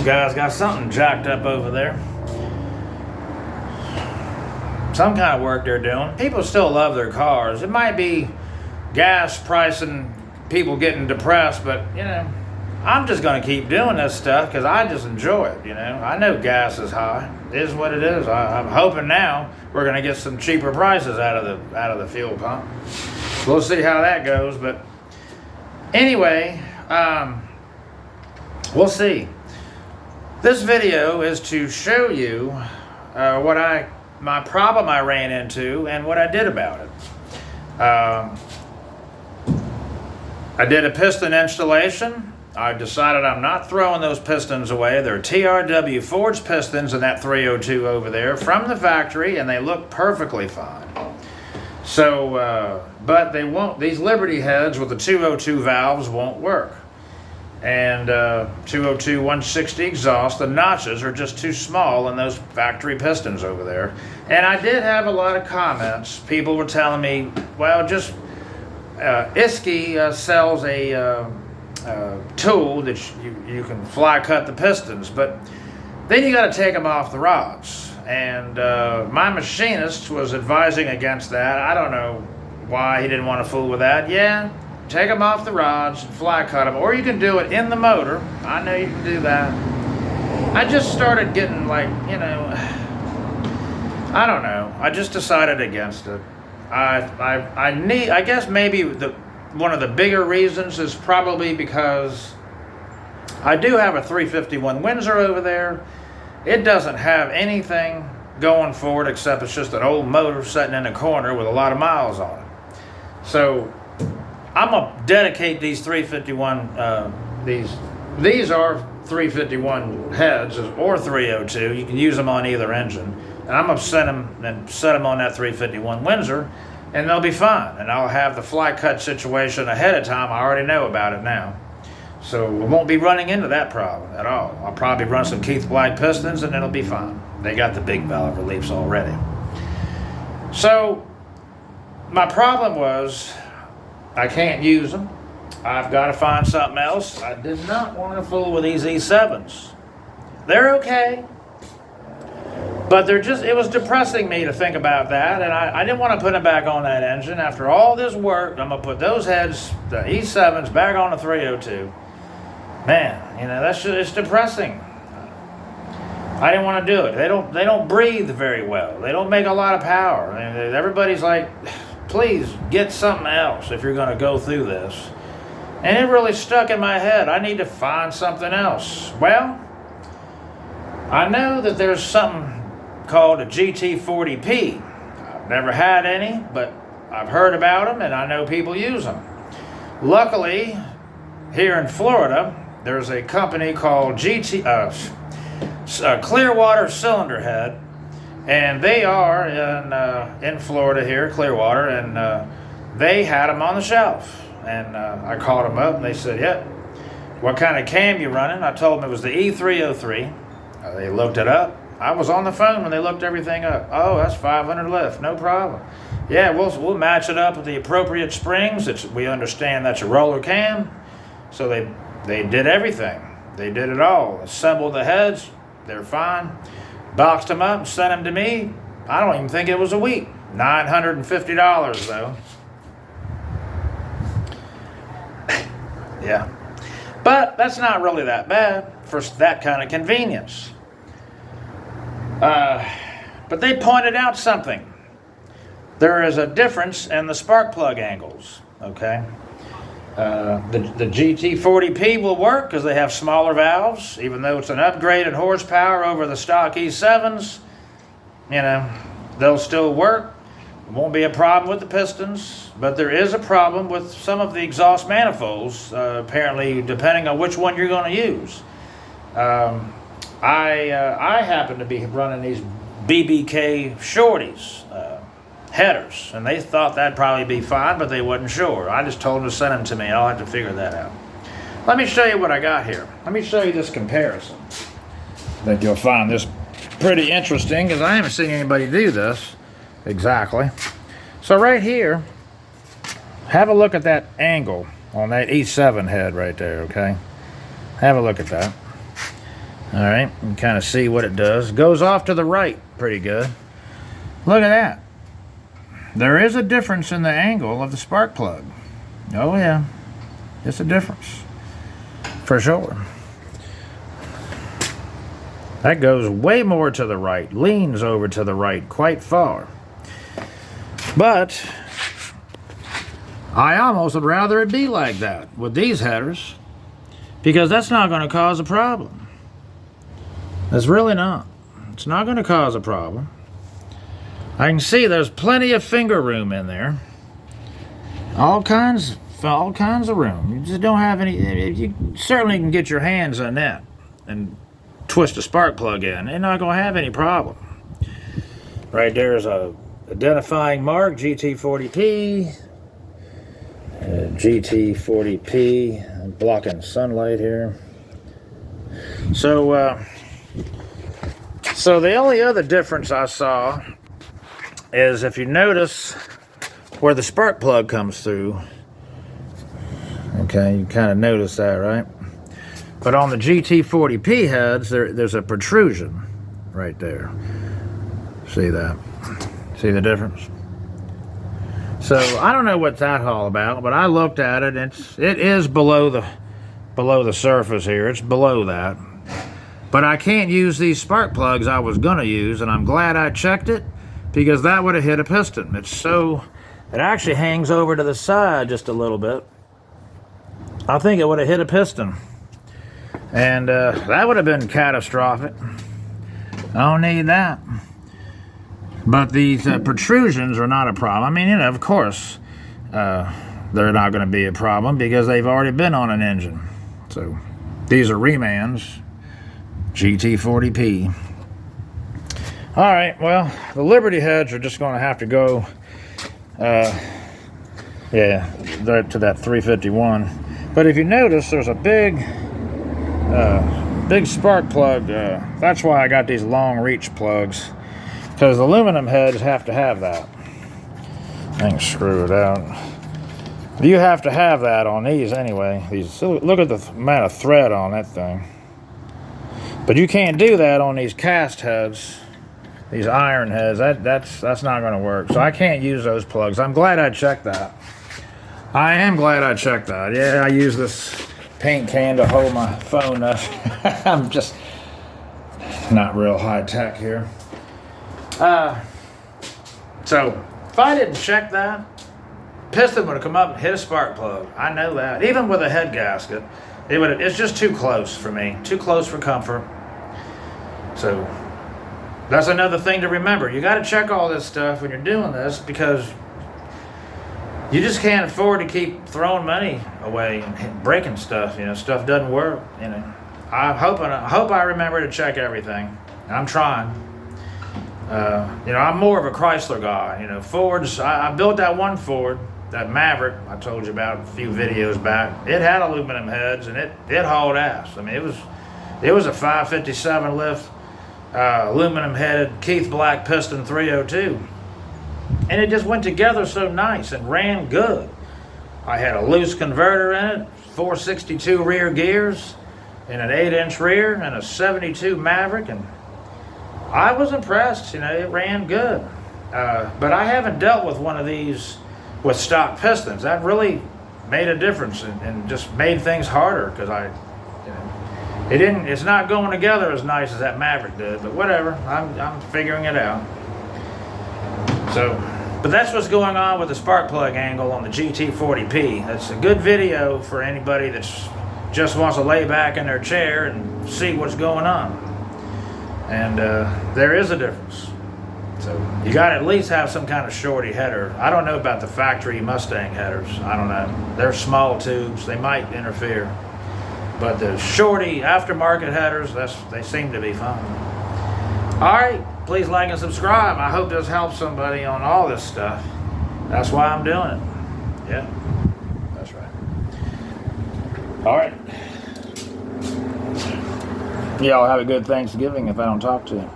guy's got something jacked up over there. Some kind of work they're doing. People still love their cars. It might be gas price and people getting depressed, but you know, I'm just going to keep doing this stuff because I just enjoy it. You know, I know gas is high. It is what it is. I'm hoping now we're going to get some cheaper prices out of the fuel pump. We'll see how that goes, but anyway, we'll see. This video is to show you my problem I ran into and what I did about it. I did a piston installation. I decided I'm not throwing those pistons away. They're TRW forged pistons in that 302 over there from the factory, and they look perfectly fine. So, but they won't, these Liberty heads with the 202 valves won't work. And 202 160 exhaust, the notches are just too small in those factory pistons over there. And I did have a lot of comments. People were telling me, well, just Isky sells a tool that you can fly cut the pistons, but then you got to take them off the rods. And my machinist was advising against that. I don't know why he didn't want to fool with that. Yeah, take them off the rods and fly cut them, or you can do it in the motor. I know you can do that. I just started getting like, you know, I don't know. I just decided against it. I guess maybe one of the bigger reasons is probably because I do have a 351 Windsor over there. It doesn't have anything going for it except it's just an old motor sitting in a corner with a lot of miles on it. So I'm gonna dedicate these 351, these are 351 heads or 302. You can use them on either engine. And I'm gonna set them on that 351 Windsor, and they'll be fine. And I'll have the fly cut situation ahead of time. I already know about it now. So we won't be running into that problem at all. I'll probably run some Keith Black pistons and it'll be fine. They got the big valve reliefs already. So my problem was I can't use them. I've got to find something else. I did not want to fool with these E7s. They're okay. But it was depressing me to think about that, and I didn't want to put them back on that engine. After all this work, I'm going to put those heads, the E7s, back on the 302. Man, you know, it's depressing. I didn't want to do it. They don't breathe very well. They don't make a lot of power. I mean, everybody's like, please get something else if you're going to go through this. And it really stuck in my head. I need to find something else. Well, I know that there's something called a GT40P. I've never had any, but I've heard about them and I know people use them. Luckily, here in Florida, there's a company called Clearwater Cylinder Head, and they are in Florida here, Clearwater, and they had them on the shelf. And I called them up and they said, yep, what kind of cam you running? I told them it was the E303. They looked it up. I was on the phone when they looked everything up. Oh, that's 500 lift, no problem. Yeah, we'll match it up with the appropriate springs. We understand that's a roller cam. So they did everything. They did it all. Assembled the heads. They're fine. Boxed them up and sent them to me. I don't even think it was a week. $950 though. Yeah. But that's not really that bad for that kind of convenience. But they pointed out something. There is a difference in the spark plug angles, okay? The GT40P will work because they have smaller valves, even though it's an upgrade in horsepower over the stock E7s. You know, they'll still work. There won't be a problem with the pistons, but there is a problem with some of the exhaust manifolds, apparently, depending on which one you're going to use. I happen to be running these BBK shorties, headers, and they thought that'd probably be fine, but they wasn't sure. I just told them to send them to me. I'll have to figure that out. Let me show you what I got here. Let me show you this comparison. I think you'll find this pretty interesting because I haven't seen anybody do this exactly. So right here, have a look at that angle on that E7 head right there, okay? Have a look at that. All right, you can kind of see what it does. Goes off to the right pretty good. Look at that. There is a difference in the angle of the spark plug. Oh yeah, it's a difference for sure. That goes way more to the right, leans over to the right quite far. But I almost would rather it be like that with these headers, because that's not going to cause a problem. It's really not. It's not going to cause a problem. I can see there's plenty of finger room in there. All kinds of room. You just don't have any. You certainly can get your hands on that and twist a spark plug in. You're not going to have any problem. Right there's a identifying mark, GT40P. GT40P. I'm blocking sunlight here. So the only other difference I saw is if you notice where the spark plug comes through. Okay, you kind of notice that, right? But on the GT40P heads, there's a protrusion right there. See that? See the difference? So I don't know what that's all about, but I looked at it. It is below the surface here. It's below that. But I can't use these spark plugs I was gonna use, and I'm glad I checked it, because that would have hit a piston. It actually hangs over to the side just a little bit. I think it would have hit a piston, and that would have been catastrophic. I don't need that. But these protrusions are not a problem. I mean, you know, of course, they're not going to be a problem because they've already been on an engine. So these are remans, GT40P. All right, well, the Liberty heads are just going to have to go, yeah, to that 351. But if you notice, there's a big spark plug. That's why I got these long reach plugs, because aluminum heads have to have that. I can screw it out. You have to have that on these anyway. Look at the amount of thread on that thing. But you can't do that on these cast heads, these iron heads. That's not going to work. So I can't use those plugs. I'm glad I checked that. I am glad I checked that. Yeah, I use this paint can to hold my phone up. I'm just not real high tech here. So if I didn't check that, piston would have come up and hit a spark plug. I know that. Even with a head gasket, it's just too close for me. Too close for comfort. So that's another thing to remember. You got to check all this stuff when you're doing this, because you just can't afford to keep throwing money away and breaking stuff. You know, stuff doesn't work. You know, I hope I remember to check everything. I'm trying. You know, I'm more of a Chrysler guy. You know, Fords. I built that one Ford, that Maverick I told you about a few videos back. It had aluminum heads, and it hauled ass. I mean, it was a 557 lift, aluminum headed Keith Black piston 302. And it just went together so nice and ran good. I had a loose converter in it, 462 rear gears, and an 8-inch rear, and a 72 Maverick, and I was impressed. You know, it ran good. But I haven't dealt with one of these with stock pistons. That really made a difference and just made things harder, because it's not going together as nice as that Maverick did. But whatever, I'm figuring it out. So, but that's what's going on with the spark plug angle on the GT40P. That's a good video for anybody that just wants to lay back in their chair and see what's going on. And there is a difference. So you got to at least have some kind of shorty header. I don't know about the factory Mustang headers. I don't know. They're small tubes. They might interfere. But the shorty aftermarket headers, they seem to be fine. All right. Please like and subscribe. I hope this helps somebody on all this stuff. That's why I'm doing it. Yeah, that's right. All right. Y'all have a good Thanksgiving if I don't talk to you.